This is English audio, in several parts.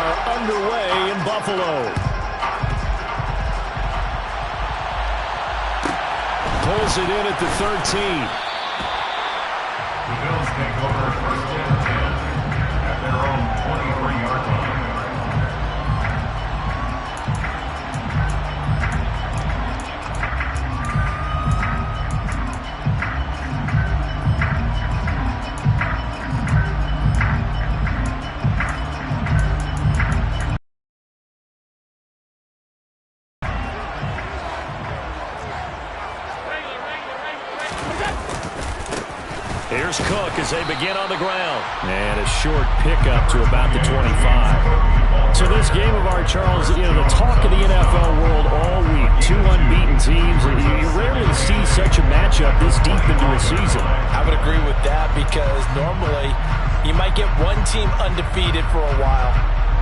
are underway in Buffalo. Pulls it in at the 13. The Bills take over first and 10 at their own 23-yard line. Here's Cook as they begin on the ground. And a short pickup to about the 25. So this game of our, Charles, the talk of the NFL world all week. Two unbeaten teams. You rarely see such a matchup this deep into a season. I would agree with that because normally you might get one team undefeated for a while.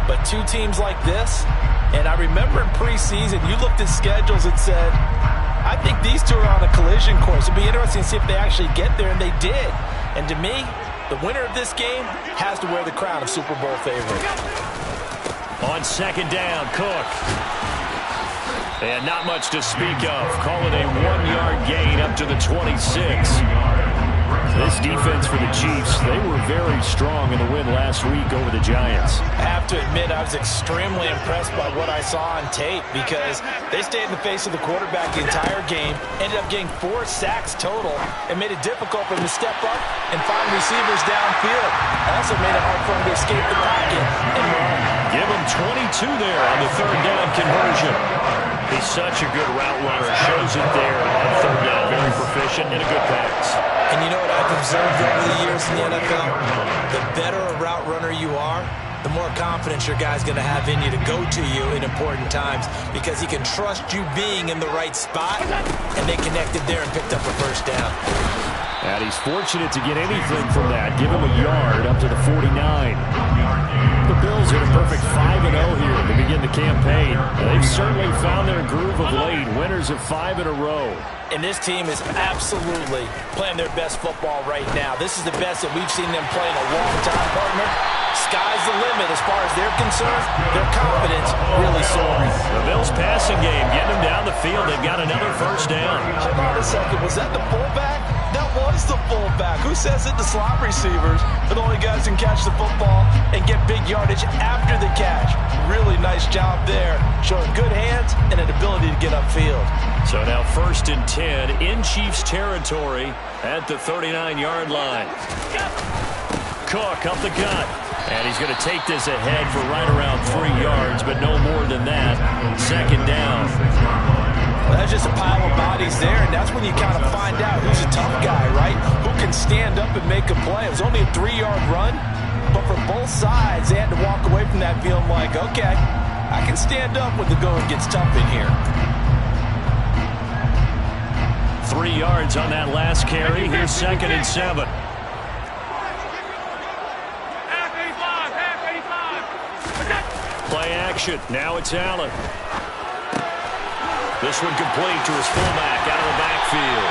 But two teams like this, and I remember in preseason you looked at schedules and said, I think these two are on a collision course. It'd be interesting to see if they actually get there, and they did. And to me, the winner of this game has to wear the crown of Super Bowl favorite. On second down, Cook. And not much to speak of. Call it a 1-yard gain up to the 26. This defense for the Chiefs, they were very strong in the win last week over the Giants. I have to admit, I was extremely impressed by what I saw on tape because they stayed in the face of the quarterback the entire game, ended up getting 4 sacks total, and made it difficult for him to step up and find receivers downfield. Also made it hard for him to escape the pocket and run. Give him 22 there on the third down conversion. He's such a good route runner. Shows it there on third down. Very proficient and a good pass. And you know what I've observed over the years in the NFL? The better a route runner you are, the more confidence your guy's going to have in you to go to you in important times because he can trust you being in the right spot, and they connected there and picked up a first down. And he's fortunate to get anything from that. Give him a yard up to the 49. The Bills are a perfect 5-0 here to begin the campaign. They've certainly found their groove of late. Winners of 5 in a row. And this team is absolutely playing their best football right now. This is the best that we've seen them play in a long time, partner. Sky's the limit as far as they're concerned. Their confidence really soaring. The Bills passing game, getting them down the field. They've got another first down. Hold on a second. Was that the fullback? That was the fullback. Who says it? The slot receivers are the only guys who can catch the football and get big yardage after the catch. Really nice job there. Showing good hands and an ability to get upfield. So now 1st and 10 in Chiefs territory at the 39-yard line. Cook up the gut. And he's going to take this ahead for right around 3 yards, but no more than that. Second down. Well, that's just a pile of bodies there, and that's when you kind of find out who's a tough guy, right? Who can stand up and make a play. It was only a 3-yard run, but for both sides, they had to walk away from that feeling like, okay, I can stand up when the going gets tough in here. 3 yards on that last carry. Here's 2nd and 7. Play action. Now it's Allen. This one complete to his fullback out of the backfield.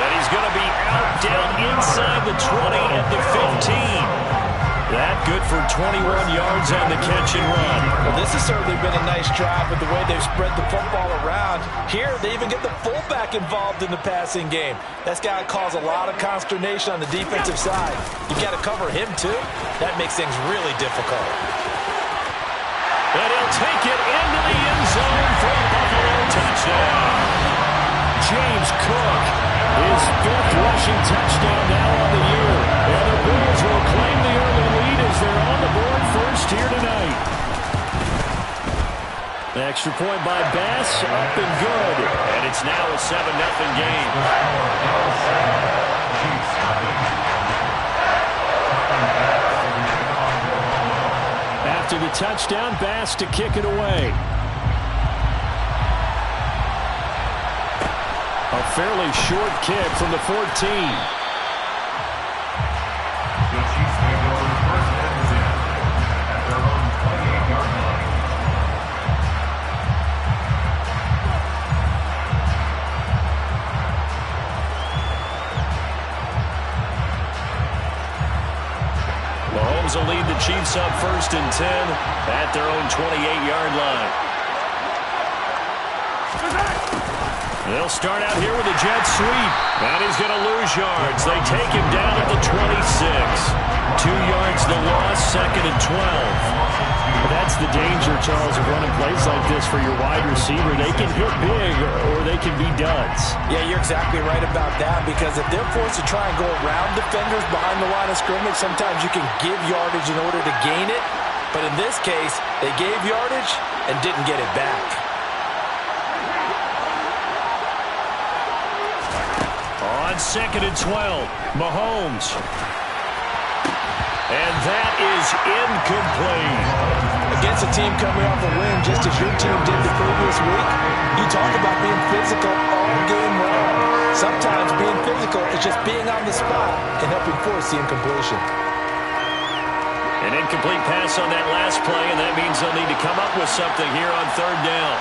And he's going to be out down inside the 20 at the 15. That good for 21 yards on the catch and run. Well, this has certainly been a nice drive with the way they've spread the football around. Here, they even get the fullback involved in the passing game. That's got to cause a lot of consternation on the defensive side. You've got to cover him, too. That makes things really difficult. And he'll take it into the end zone for a Buffalo touchdown. James Cook, his 5th rushing touchdown now on the year. And the Bills will claim the early lead as they're on the board first here tonight. The extra point by Bass, up and good. And it's now a 7-0 game. After the touchdown, Bass to kick it away. A fairly short kick from the 14. The Chiefs take over first and 10 at their own 28-yard line. Mahomes Bills will lead the Chiefs up 1st and 10 at their own 28-yard line. They'll start out here with a jet sweep. And he's going to lose yards. They take him down at the 26. 2 yards the loss, 2nd and 12. That's the danger, Charles, of running plays like this for your wide receiver. They can hit big or they can be duds. Yeah, you're exactly right about that, because if they're forced to try and go around defenders behind the line of scrimmage, sometimes you can give yardage in order to gain it. But in this case, they gave yardage and didn't get it back. On 2nd and 12, Mahomes. And that is incomplete. Against a team coming off a win, just as your team did the previous week, you talk about being physical all game long. Sometimes being physical is just being on the spot and helping force the incompletion. An incomplete pass on that last play, and that means they'll need to come up with something here on 3rd down.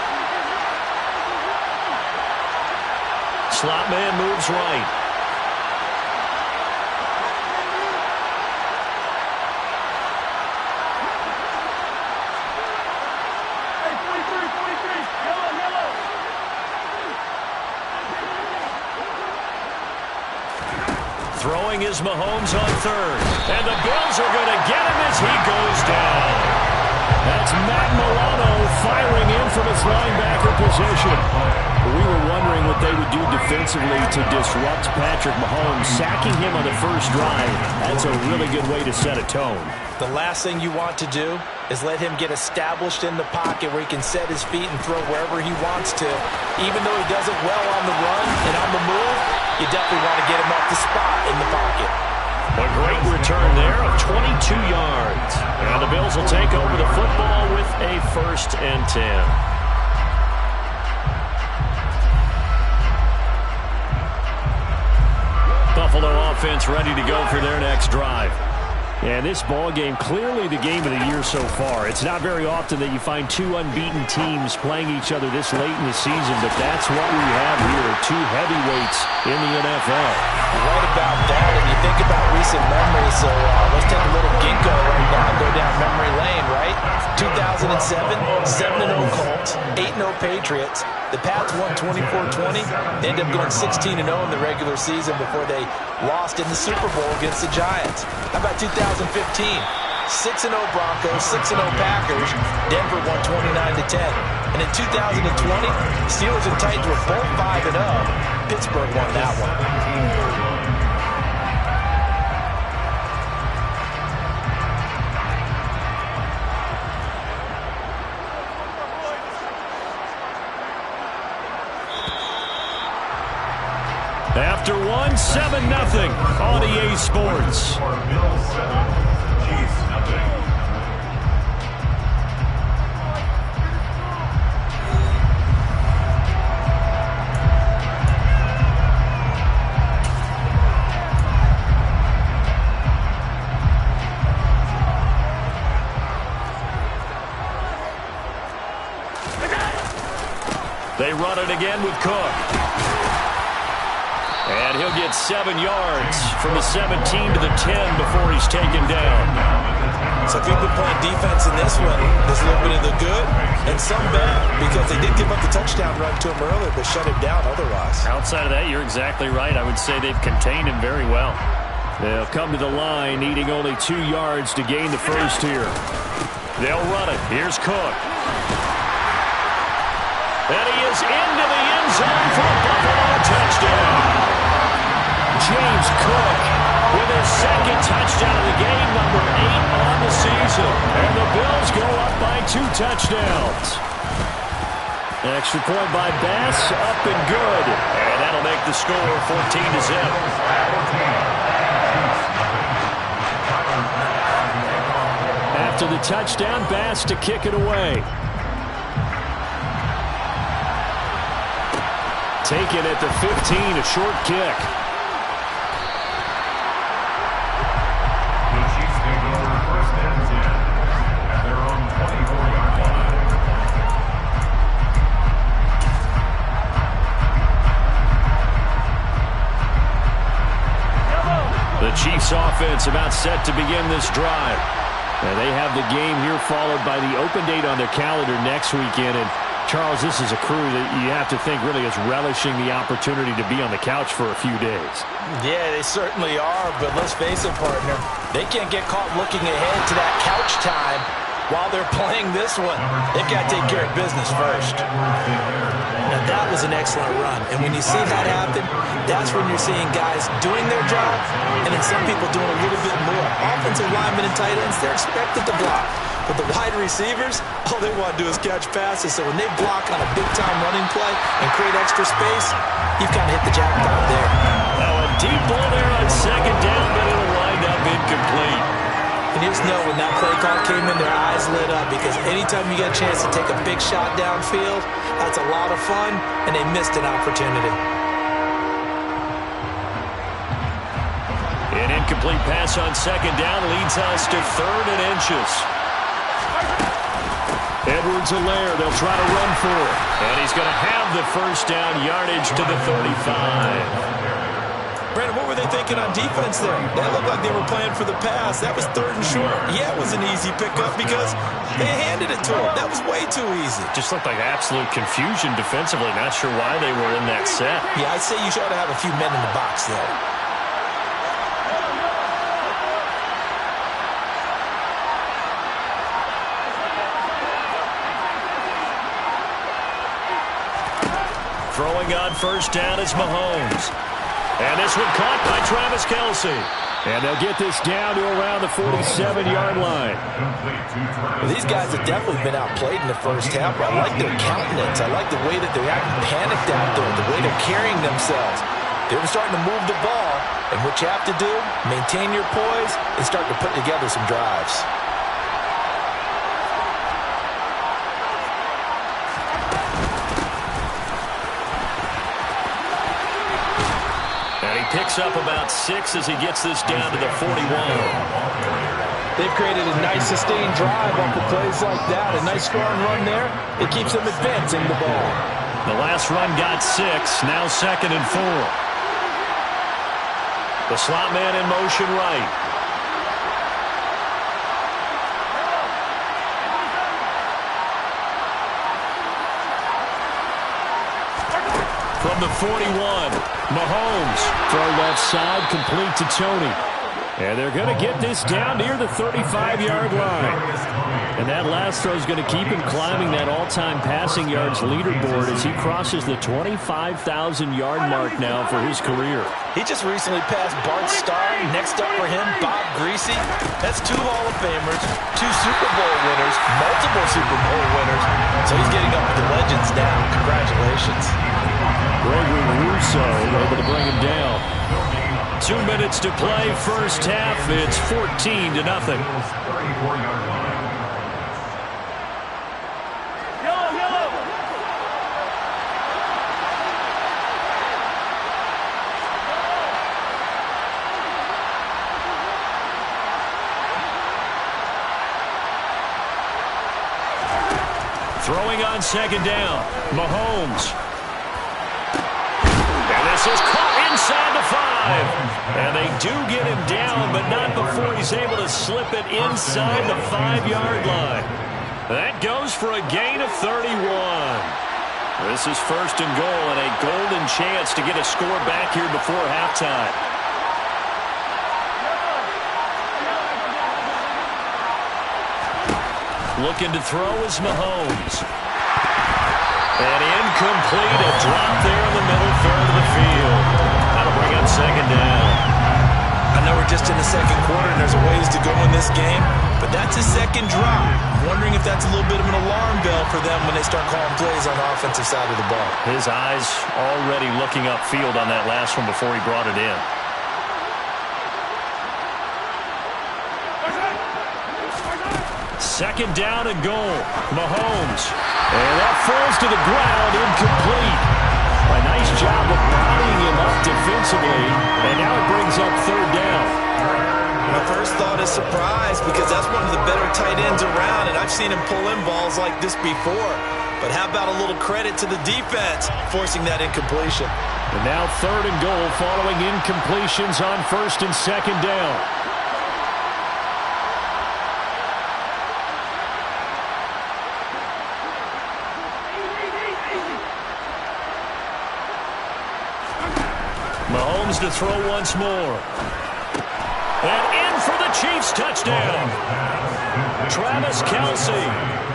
Slot man moves right. Throwing is Mahomes on 3rd. And the Bills are going to get him as he goes down. That's Matt Milano firing in from his linebacker position. We were wondering what they would do defensively to disrupt Patrick Mahomes. Sacking him on the first drive, that's a really good way to set a tone. The last thing you want to do is let him get established in the pocket where he can set his feet and throw wherever he wants to. Even though he does it well on the run and on the move, you definitely want to get him off the spot in the pocket. A great return there of 22 yards. And the Bills will take over the football with a 1st and 10. Buffalo offense ready to go for their next drive. And this ball game, clearly the game of the year so far. It's not very often that you find 2 unbeaten teams playing each other this late in the season, but that's what we have here, 2 heavyweights in the NFL. Right about that, and you think about recent memories, so let's take a little ginkgo right now and go down memory lane, right? 2007, 7-0 Colts, 8-0 Patriots. The Pats won 24-20. They ended up going 16-0 in the regular season before they lost in the Super Bowl against the Giants. How about 2015? 6-0 Broncos, 6-0 Packers. Denver won 29-10. And in 2020, Steelers and Titans were both 5-0. Pittsburgh won that one. After one, 7-0 on EA Sports. Bills 7, Chiefs nothing. They run it again with Cook. And he'll get 7 yards from the 17 to the 10 before he's taken down. So if you've been playing defense in this one, there's a little bit of the good and some bad, because they did give up the touchdown run to him earlier, but shut him down otherwise. Outside of that, you're exactly right. I would say they've contained him very well. They'll come to the line, needing only 2 yards to gain the first here. They'll run it. Here's Cook. And he is into the end zone for a Buffalo touchdown. James Cook with his 2nd touchdown of the game, number 8 on the season. And the Bills go up by 2 touchdowns. An extra point by Bass, up and good. And that'll make the score 14-0. After the touchdown, Bass to kick it away. Taken at the 15, a short kick. The Chiefs take over 1st and 10 at their own 24-yard line. The Chiefs offense about set to begin this drive. And they have the game here followed by the open date on their calendar next weekend. And Charles, this is a crew that you have to think really is relishing the opportunity to be on the couch for a few days. Yeah, they certainly are, but let's face it, partner. They can't get caught looking ahead to that couch time while they're playing this one. They've got to take care of business first. Now, that was an excellent run. And when you see that happen, that's when you're seeing guys doing their job and then some people doing a little bit more. Offensive linemen and tight ends, they're expected to block. But the wide receivers, all they want to do is catch passes. So when they block on a big-time running play and create extra space, you've kind of hit the jackpot there. Now a deep ball there on second down, but it'll wind up incomplete. And you just know when that play call came in, their eyes lit up because anytime you get a chance to take a big shot downfield, that's a lot of fun, and they missed an opportunity. An incomplete pass on second down leads us to 3rd and inches. Edwards-Helaire, they'll try to run for it. And he's going to have the first down, yardage to the 35. Brandon, what were they thinking on defense there? That looked like they were playing for the pass. That was 3rd and short. Yeah, it was an easy pickup because they handed it to him. That was way too easy. Just looked like absolute confusion defensively. Not sure why they were in that set. Yeah, I'd say you should have a few men in the box there. Throwing on first down is Mahomes. And this one caught by Travis Kelce. And they'll get this down to around the 47-yard line. Well, these guys have definitely been outplayed in the first half. I like their countenance. I like the way that they're acting panicked out there, the way they're carrying themselves. They were starting to move the ball. And what you have to do, maintain your poise and start to put together some drives. Picks up about 6 as he gets this down to the 41. They've created a nice sustained drive off of plays like that. A nice strong run there. It keeps them advancing the ball. The last run got 6. Now 2nd and 4. The slot man in motion right. From the 41, Mahomes. Throw left side, complete to Tony. And they're going to get this down near the 35-yard line. And that last throw is going to keep him climbing that all-time passing yards leaderboard as he crosses the 25,000-yard mark now for his career. He just recently passed Bart Starr. Next up for him, Bob Greasy. That's 2 Hall of Famers, 2 Super Bowl winners, multiple Super Bowl winners. So he's getting up with the legends now. Congratulations. Gregory Rousseau able to bring him down. 2 minutes to play, first half. It's 14-0. Throwing on second down, Mahomes. And this is caught inside the 5. And they do get him down, but not before he's able to slip it inside the 5-yard line. That goes for a gain of 31. This is 1st and goal and a golden chance to get a score back here before halftime. Looking to throw is Mahomes. And incomplete, a drop there in the middle third of the field. That'll bring up second down. I know we're just in the second quarter and there's a ways to go in this game, but that's his second drop. I'm wondering if that's a little bit of an alarm bell for them when they start calling plays on the offensive side of the ball. His eyes already looking upfield on that last one before he brought it in. Second down and goal. Mahomes. And that falls to the ground, incomplete. A nice job of bodying him up defensively. And now it brings up 3rd down. My first thought is surprise because that's one of the better tight ends around, and I've seen him pull in balls like this before. But how about a little credit to the defense forcing that incompletion? And now 3rd and goal following incompletions on 1st and 2nd down. Mahomes to throw once more. And in for the Chiefs touchdown. Travis Kelce,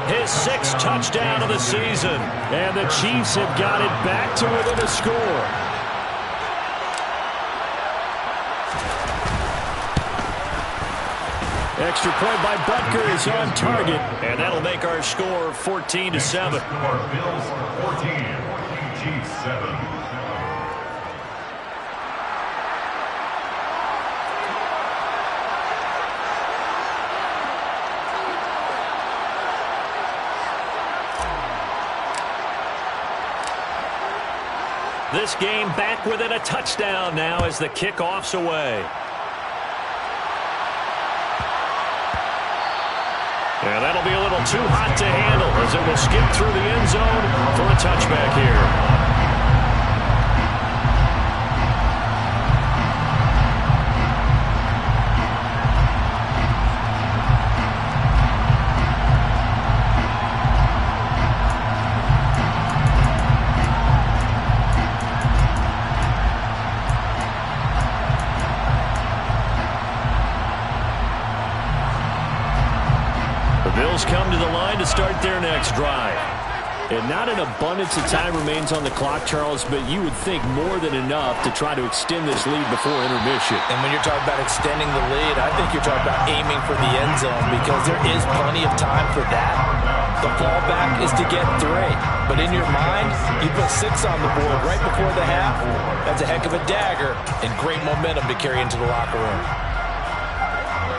his 6th touchdown of the season. And the Chiefs have got it back to within a score. Extra point by Butker is on target. And that'll make our score 14-7. Bills 14, Chiefs 7. This game back within a touchdown now as the kickoff's away. And that'll be a little too hot to handle as it will skip through the end zone for a touchback here. Come to the line to start their next drive. And not an abundance of time remains on the clock, Charles, but you would think more than enough to try to extend this lead before intermission. And when you're talking about extending the lead, I think you're talking about aiming for the end zone because there is plenty of time for that. The fallback is to get 3. But in your mind, you put 6 on the board right before the half. That's a heck of a dagger and great momentum to carry into the locker room.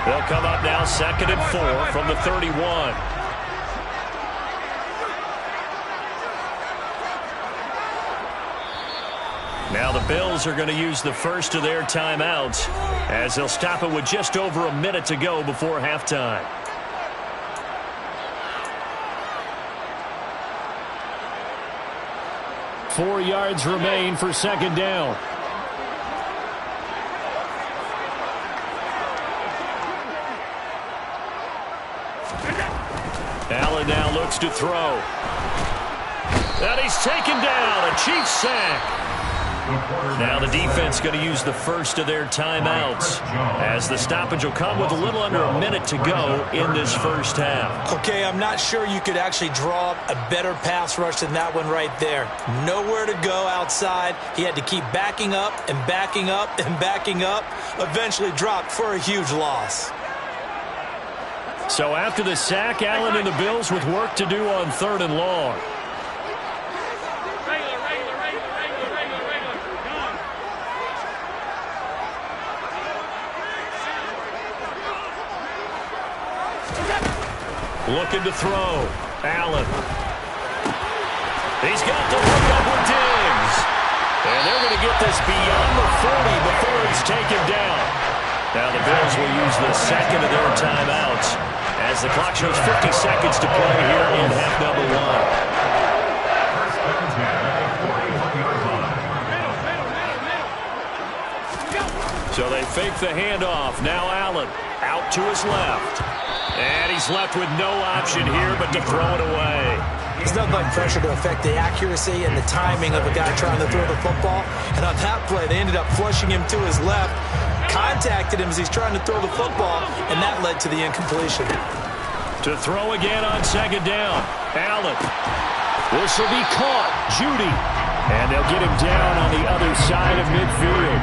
They'll come up now 2nd and 4 from the 31. Now the Bills are going to use the first of their timeouts as they'll stop it with just over a minute to go before halftime. Four yards remain for 2nd down. Allen now looks to throw. And he's taken down. A Chiefs sack. Now the defense going to use the first of their timeouts as the stoppage will come with a little under a minute to go in this first half. Okay, I'm not sure you could actually draw up a better pass rush than that one right there. Nowhere to go outside. He had to keep backing up and backing up and backing up. Eventually dropped for a huge loss. So after the sack, Allen and the Bills with work to do on 3rd and long. Looking to throw. Allen. He's got to look up with Diggs. And they're going to get this beyond the 40 before it's taken down. Now the Bills will use the 2nd of their timeouts as the clock shows 50 seconds to play here in half number 1. So they fake the handoff. Now Allen out to his left. And he's left with no option here but to throw it away. There's nothing like pressure to affect the accuracy and the timing of a guy trying to throw the football. And on that play, they ended up flushing him to his left, contacted him as he's trying to throw the football, and that led to the incompletion. To throw again on 2nd down. Allen. This will be caught. Judy. And they'll get him down on the other side of midfield.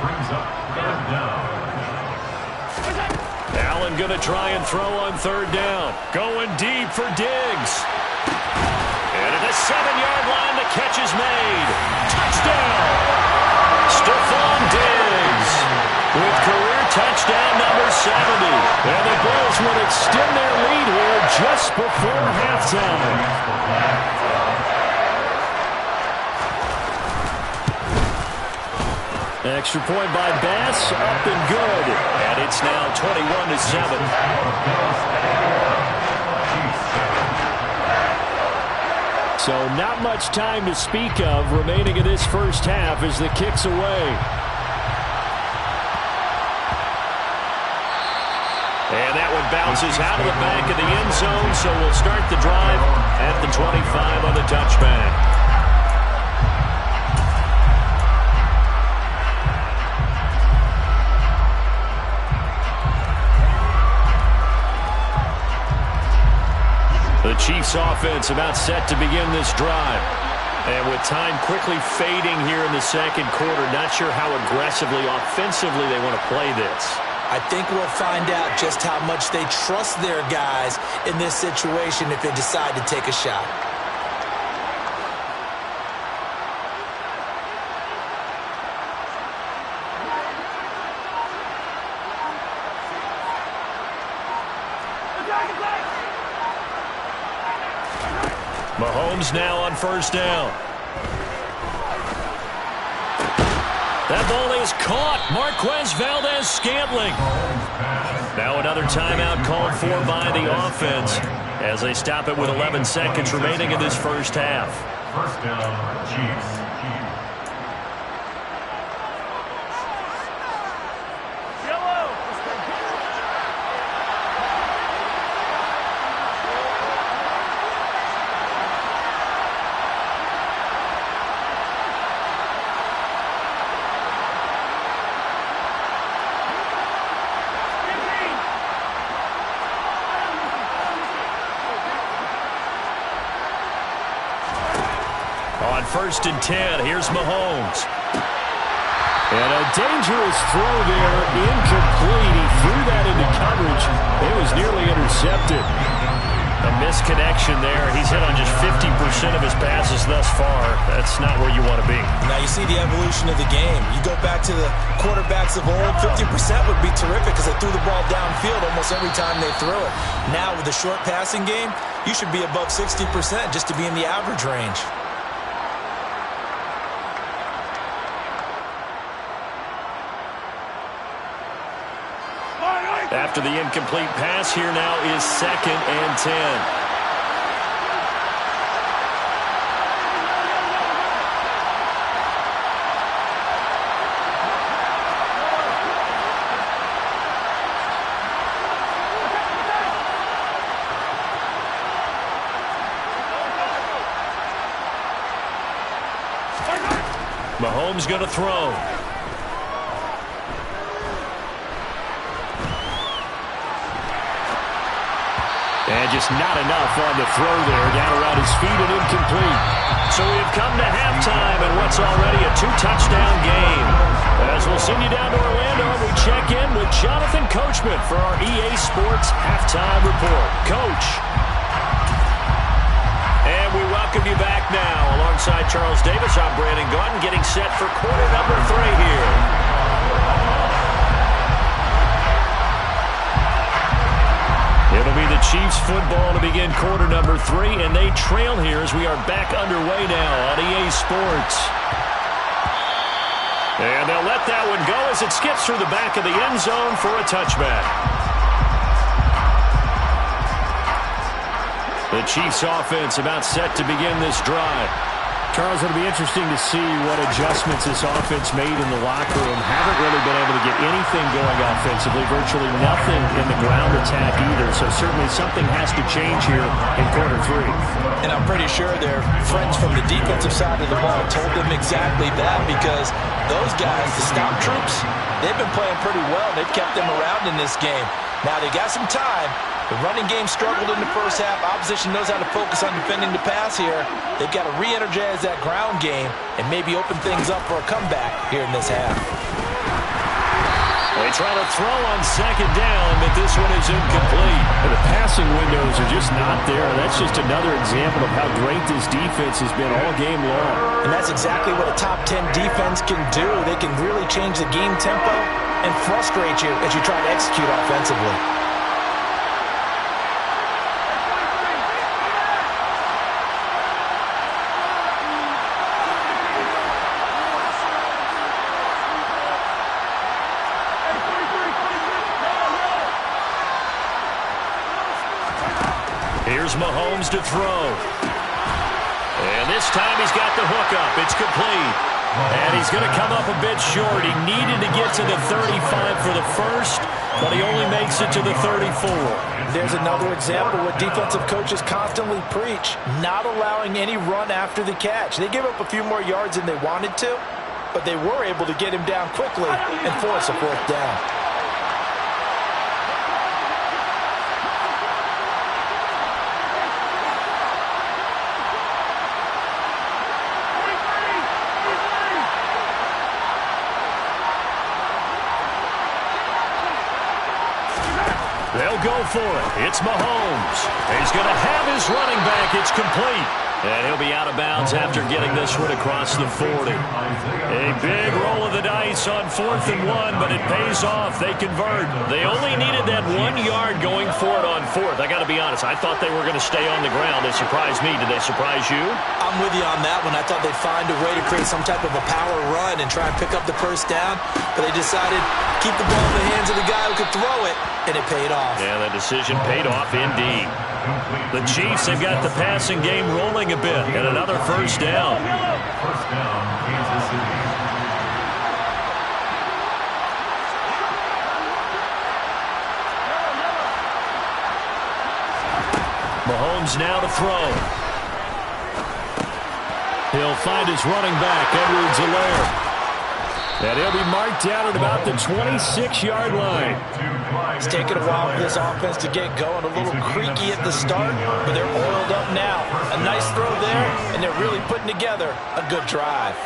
Brings up 3rd down. Allen going to try and throw on 3rd down. Going deep for Diggs. And at the 7-yard line, the catch is made. Touchdown! Stephon Diggs with career touchdown number 70. And the Bills would extend their lead here just before halftime. Extra point by Bass, up and good. And it's now 21-7. So not much time to speak of remaining in this first half as the kick's away. And that one bounces out of the back of the end zone, so we'll start the drive at the 25 on the touchback. Chiefs offense about set to begin this drive. And with time quickly fading here in the second quarter, not sure how aggressively, offensively they want to play this. I think we'll find out just how much they trust their guys in this situation if they decide to take a shot. Mahomes now on first down. That ball is caught. Marquez Valdez-Scantling. Now another timeout called for by the offense as they stop it with 11 seconds remaining in this first half. First down, Chiefs. On first and 10, here's Mahomes. And a dangerous throw there, incomplete. He threw that into coverage. It was nearly intercepted. A misconnection there. He's hit on just 50% of his passes thus far. That's not where you want to be. Now you see the evolution of the game. You go back to the quarterbacks of old, 50% would be terrific because they threw the ball downfield almost every time they threw it. Now with the short passing game, you should be above 60% just to be in the average range. After the incomplete pass, here now is second and 10. Mahomes going to throw. And just not enough on the throw there. Down around his feet and incomplete. So we've come to halftime in what's already a 2-touchdown game. As we'll send you down to Orlando, we check in with Jonathan Coachman for our EA Sports Halftime Report. Coach. And we welcome you back now. Alongside Charles Davis, I'm Brandon Gaudin, getting set for quarter number 3 here. It'll be the Chiefs football to begin quarter number 3, and they trail here as we are back underway now on EA Sports. And they'll let that one go as it skips through the back of the end zone for a touchback. The Chiefs offense about set to begin this drive. Charles, it'll be interesting to see what adjustments this offense made in the locker room. Haven't really been able to get anything going offensively, virtually nothing in the ground attack either. So certainly something has to change here in quarter 3. And I'm pretty sure their friends from the defensive side of the ball told them exactly that, because those guys, the stop troops, they've been playing pretty well. They've kept them around in this game. Now they got some time. The running game struggled in the first half. Opposition knows how to focus on defending the pass here. They've got to re-energize that ground game and maybe open things up for a comeback here in this half. They try to throw on second down, but this one is incomplete. And the passing windows are just not there. That's just another example of how great this defense has been all game long. And that's exactly what a top 10 defense can do. They can really change the game tempo and frustrate you as you try to execute offensively. Here's Mahomes to throw. And this time he's got the hook up. It's complete. And he's going to come up a bit short. He needed to get to the 35 for the first, but he only makes it to the 34. There's another example what defensive coaches constantly preach, not allowing any run after the catch. They gave up a few more yards than they wanted to, but they were able to get him down quickly and force a fourth down. will go for it. It's Mahomes. He's going to have his running back. It's complete. And he'll be out of bounds after getting this one across the 40. A big roll of the dice on 4th and 1, but it pays off. They convert. They only needed that 1 yard going for it on 4th. I got to be honest. I thought they were going to stay on the ground. They surprised me. Did they surprise you? I'm with you on that one. I thought they'd find a way to create some type of a power run and try and pick up the first down, but they decided to keep the ball in the hands of the guy who could throw it, and it paid off. Yeah, the decision paid off indeed. The Chiefs have got the passing game rolling a bit, and another first down. First down, Kansas City. Mahomes now to throw. He'll find his running back, Edwards-Helaire. And he'll be marked down at about the 26-yard line. It's taken a while for this offense to get going. A little creaky at the start, but they're oiled up now. A nice throw there, and they're really putting together a good drive.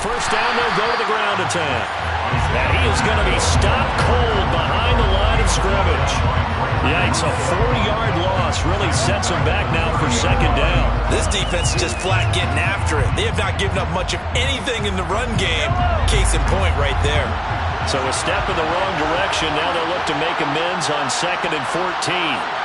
First down, they'll go to the ground attack. And he is going to be stopped cold behind the line of scrimmage. Yikes, a 4-yard loss really sets him back now for second down. This defense is just flat getting after it. They have not given up much of anything in the run game. Case in point right there. So a step in the wrong direction. Now they'll look to make amends on 2nd and 14.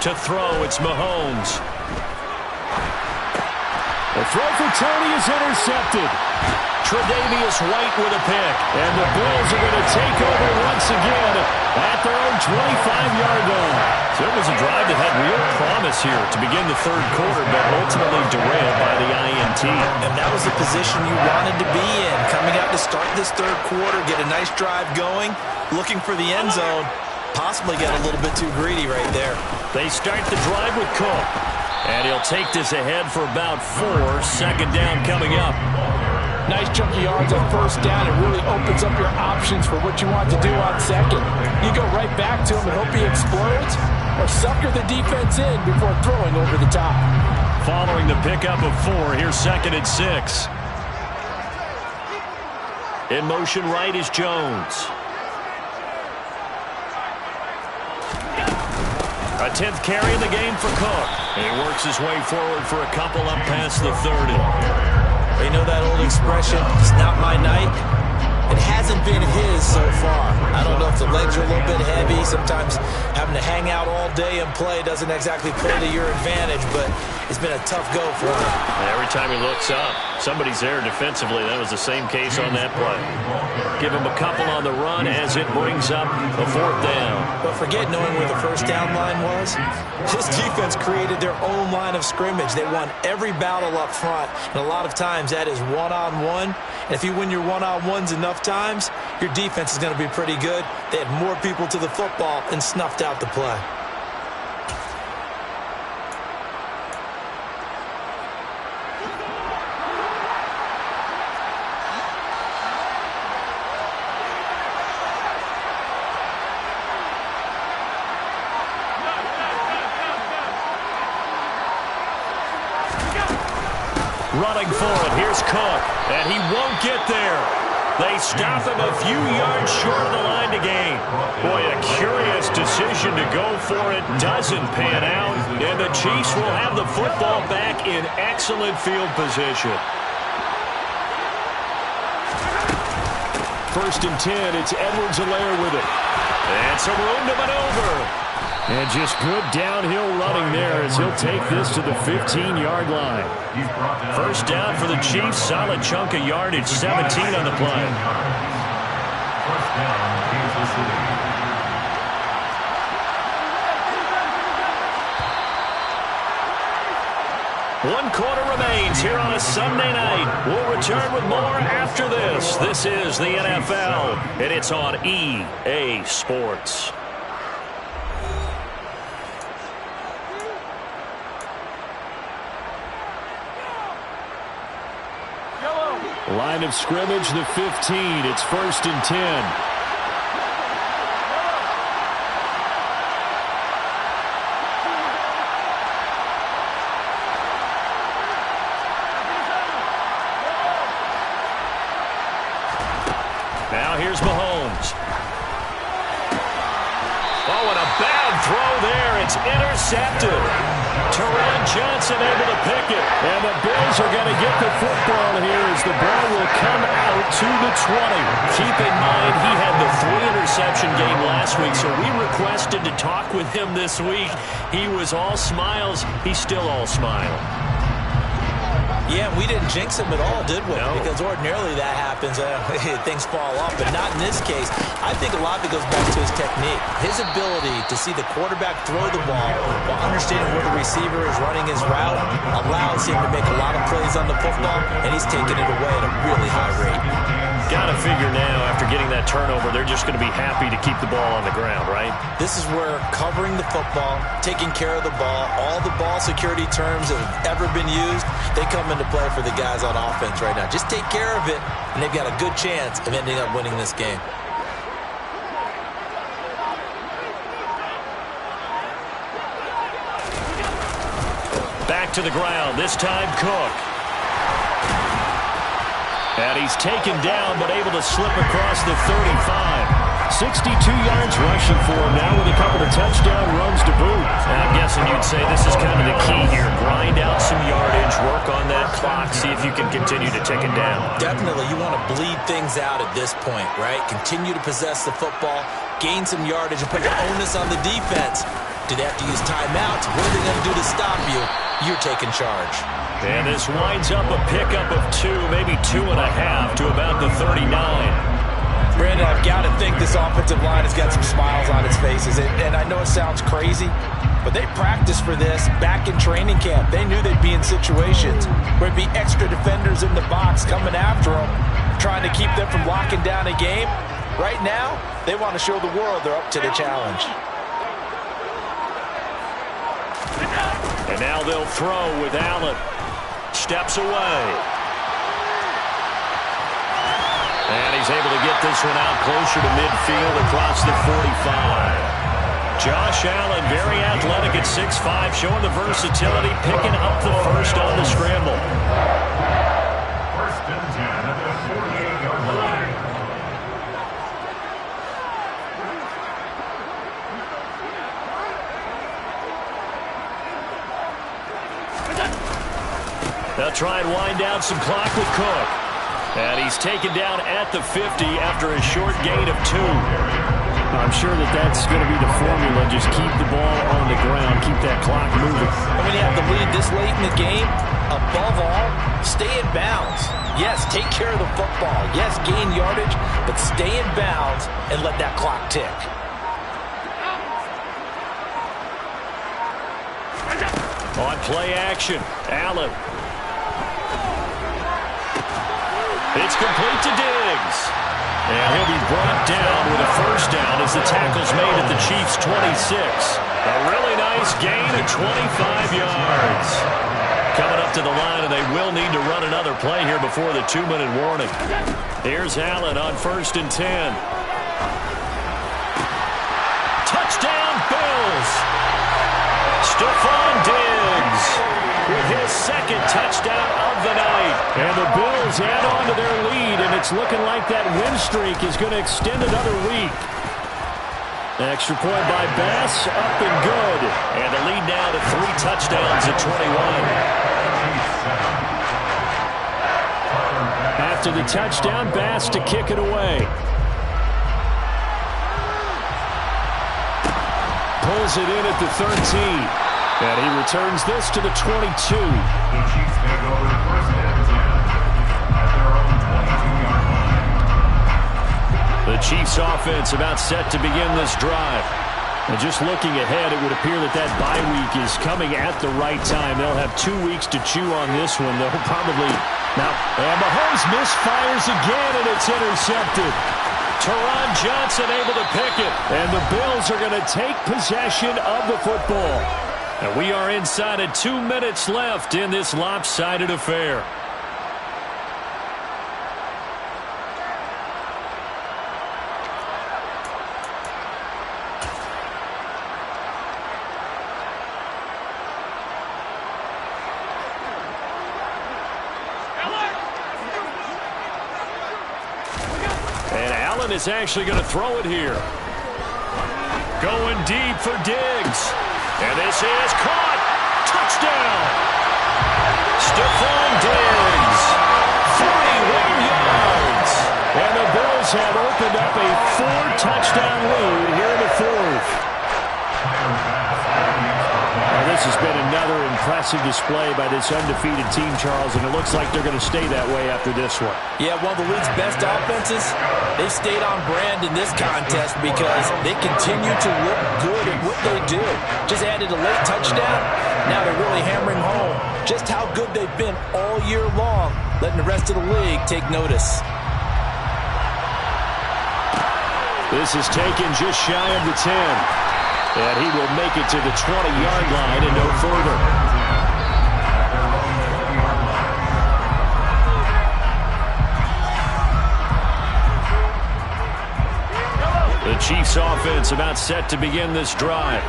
To throw, it's Mahomes. The throw for Tony is intercepted. Tre'Davious White with a pick. And the Bills are going to take over once again at their own 25-yard line. So it was a drive that had real promise here to begin the third quarter, but ultimately derailed by the INT. And that was the position you wanted to be in. Coming out to start this third quarter, get a nice drive going, looking for the end zone. Possibly got a little bit too greedy right there. They start the drive with Cook. And he'll take this ahead for about 4. Second down coming up. Nice chunk of yards on first down. It really opens up your options for what you want to do on second. You go right back to him and hope he explodes, or sucker the defense in before throwing over the top. Following the pickup of 4, here's 2nd and 6. In motion right is Jones. A 10th carry in the game for Cook. And he works his way forward for a couple up past the 30. You know that old expression, it's not my night? It hasn't been his so far. I don't know if the legs are a little bit heavy. Sometimes having to hang out all day and play doesn't exactly play to your advantage, but it's been a tough go for him. Every time he looks up, somebody's there defensively. That was the same case on that play. Give him a couple on the run as it brings up a 4th down. But forget knowing where the first down line was. This defense created their own line of scrimmage. They won every battle up front, and a lot of times that is one-on-one. And if you win your one-on-ones enough times, your defense is going to be pretty good. They had more people to the football and snuffed out the play. Running for it, here's Cook, and he won't get there. They stop him a few yards short of the line to gain. Boy, a curious decision to go for it doesn't pan out, and the Chiefs will have the football back in excellent field position. 1st and 10, it's Edwards-Helaire with it. And some room to maneuver. And just good downhill running there as he'll take this to the 15-yard line. First down for the Chiefs. Solid chunk of yardage. 17 on the play. First down, Kansas City. One quarter remains here on a Sunday night. We'll return with more after this. This is the NFL, and it's on EA Sports. Line of scrimmage, the 15. It's 1st and 10. Now here's Mahomes. Oh, and a bad throw there. It's intercepted. Teron Johnson able to pick it. And the Bills are going to get the football here as the ball will come out to the 20. Keep in mind, he had the 3-interception game last week, so we requested to talk with him this week. He was all smiles. He's still all smile. Yeah, we didn't jinx him at all, did we? No. Because ordinarily that happens. Things fall off, but not in this case. I think a lot of it goes back to his technique. His ability to see the quarterback throw the ball while understanding where the receiver is running his route allows him to make a lot of plays on the football, and he's taking it away at a really high rate. Got to figure now, after getting that turnover, they're just going to be happy to keep the ball on the ground, right? This is where covering the football, taking care of the ball, all the ball security terms that have ever been used, they come into play for the guys on offense right now. Just take care of it, and they've got a good chance of ending up winning this game. Back to the ground, this time Cook. And he's taken down, but able to slip across the 35. 62 yards rushing for him now with a couple of touchdown runs to boot. And I'm guessing you'd say this is kind of the key here. Grind out some yardage, work on that clock, see if you can continue to tick it down. Definitely, you want to bleed things out at this point, right? Continue to possess the football, gain some yardage, and put the onus on the defense. Do they have to use timeouts? What are they going to do to stop you? You're taking charge. And this winds up a pickup of 2, maybe 2.5 to about the 39. Brandon, I've got to think this offensive line has got some smiles on its faces. And I know it sounds crazy, but they practiced for this back in training camp. They knew they'd be in situations where it'd be extra defenders in the box coming after them, trying to keep them from locking down a game. Right now, they want to show the world they're up to the challenge. And now they'll throw with Allen. Steps away. And he's able to get this one out closer to midfield across the 45. Josh Allen, very athletic at 6'5", showing the versatility, picking up the first on the scramble. 1st and 10 at the 48-yard line. They'll try and wind down some clock with Cook. And he's taken down at the 50 after a short gain of 2. I'm sure that's going to be the formula. Just keep the ball on the ground. Keep that clock moving. And when you have the lead this late in the game, above all, stay in bounds. Yes, take care of the football. Yes, gain yardage, but stay in bounds and let that clock tick. On play action, Allen. It's complete to Diggs. And he'll be brought down with a first down as the tackle's made at the Chiefs' 26. A really nice gain of 25 yards. Coming up to the line, and they will need to run another play here before the 2-minute warning. Here's Allen on 1st and 10. Touchdown, Bills. Stephon Diggs with his second touchdown of the night. And the Bills add on to their lead, and it's looking like that win streak is going to extend another week. Extra point by Bass, up and good. And the lead now to 3 touchdowns at 21. After the touchdown, Bass to kick it away. Pulls it in at the 13. And he returns this to the 22. The Chiefs take over 1st and 10 at their own 22-yard line. The Chiefs offense about set to begin this drive. And just looking ahead, it would appear that bye week is coming at the right time. They'll have 2 weeks to chew on this one. They'll probably... Now, and Mahomes misfires again, and it's intercepted. Teron Johnson able to pick it. And the Bills are going to take possession of the football. And we are inside of 2 minutes left in this lopsided affair. And Allen is actually going to throw it here. Going deep for Diggs. And this is caught. Touchdown. Stephon Diggs. 41 yards. And the Bills have opened up a 4-touchdown lead here in the fourth. Well, this has been another impressive display by this undefeated team, Charles, and it looks like they're going to stay that way after this one. Yeah, one of the league's best offenses. They stayed on brand in this contest because they continue to look good at what they do. Just added a late touchdown. Now they're really hammering home just how good they've been all year long, letting the rest of the league take notice. This is taken just shy of the 10. And he will make it to the 20-yard line and no further. The Chiefs offense about set to begin this drive.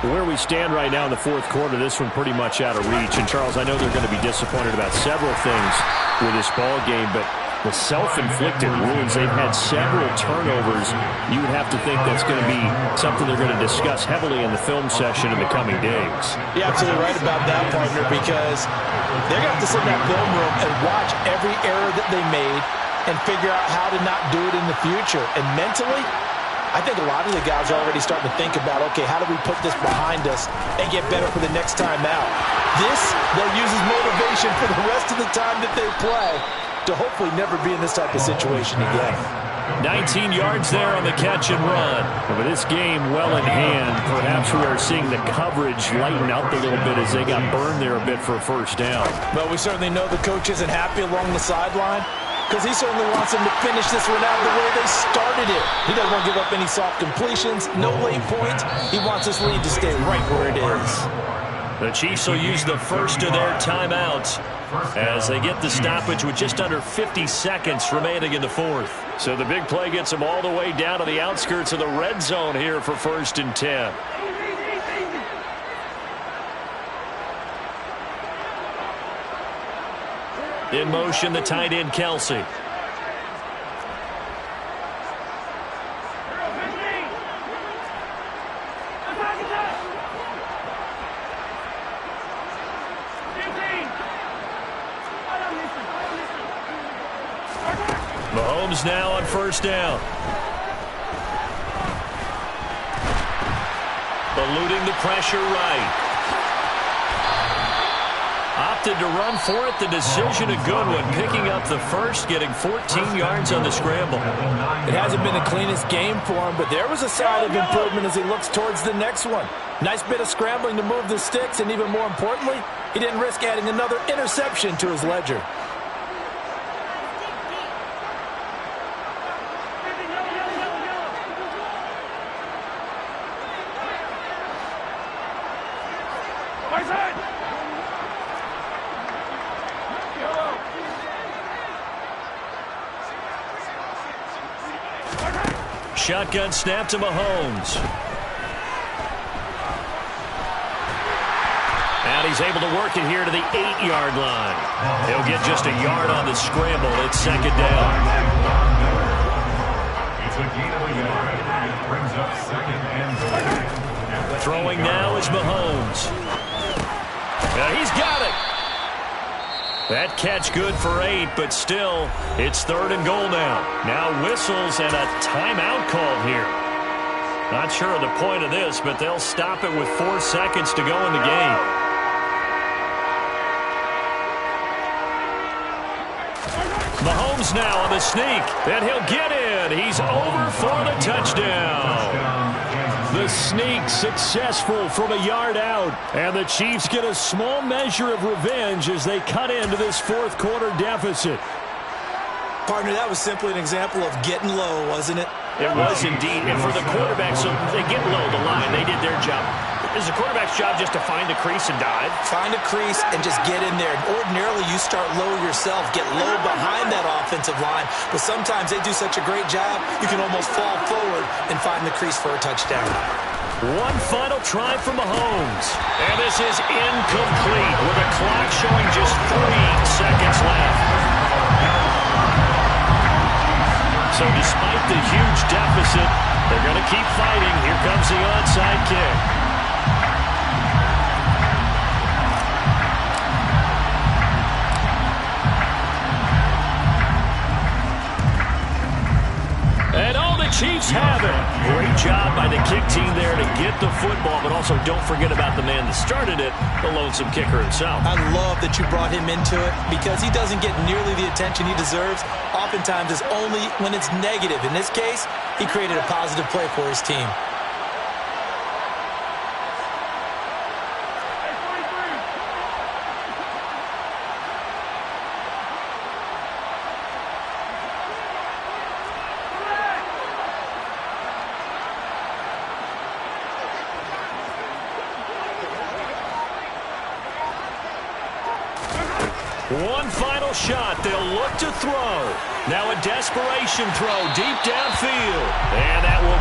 Where we stand right now in the fourth quarter, this one pretty much out of reach. And, Charles, I know they're going to be disappointed about several things with this ball game, but the self-inflicted wounds, they've had several turnovers. You would have to think that's going to be something they're going to discuss heavily in the film session in the coming days. You're absolutely right about that, partner, because they're going to have to sit in that film room and watch every error that they made and figure out how to not do it in the future. And mentally, I think a lot of the guys are already starting to think about, okay, how do we put this behind us and get better for the next time out? This, they'll use as motivation for the rest of the time that they play to hopefully never be in this type of situation again. 19 yards there on the catch and run. And with this game well in hand, perhaps we are seeing the coverage lighten up a little bit as they got burned there a bit for a first down. But we certainly know the coach isn't happy along the sideline because he certainly wants them to finish this one out the way they started it. He doesn't want to give up any soft completions, no late points. He wants this lead to stay right where it is. The Chiefs will use the first of their timeouts as they get the stoppage with just under 50 seconds remaining in the fourth. So the big play gets them all the way down to the outskirts of the red zone here for 1st and 10. In motion, the tight end, Kelsey. Mahomes now on first down. Eluding the pressure right. Opted to run for it. The decision a good one. Picking up the first, getting 14 yards on the scramble. It hasn't been the cleanest game for him, but there was a sign of improvement as he looks towards the next one. Nice bit of scrambling to move the sticks, and even more importantly, he didn't risk adding another interception to his ledger. Shotgun snap to Mahomes. And he's able to work it here to the 8-yard line. He'll get just a yard on the scramble. It's second down. It's a gain of a yard. It brings up 2nd and 10. Throwing now is Mahomes. He's got it. That catch good for 8, but still, it's 3rd and goal now. Now whistles and a timeout called here. Not sure of the point of this, but they'll stop it with 4 seconds to go in the game. Mahomes now on the sneak, and he'll get in. He's over for the touchdown. The sneak successful from a yard out. And the Chiefs get a small measure of revenge as they cut into this fourth quarter deficit. Partner, that was simply an example of getting low, wasn't it? It was indeed. And for the quarterback, so they get low the line. They did their job. Is the quarterback's job just to find the crease and dive? Find a crease and just get in there. Ordinarily, you start low yourself, get low behind that offensive line. But sometimes they do such a great job, you can almost fall forward and find the crease for a touchdown. One final try for Mahomes. And this is incomplete with the clock showing just 3 seconds left. So despite the huge deficit, they're going to keep fighting. Here comes the onside kick. And all the Chiefs have it. Great job by the kick team there to get the football, but also don't forget about the man that started it, the lonesome kicker himself. I love that you brought him into it because he doesn't get nearly the attention he deserves. Oftentimes it's only when it's negative. In this case, he created a positive play for his team. One final shot. They'll look to throw. Now a desperation throw deep downfield. And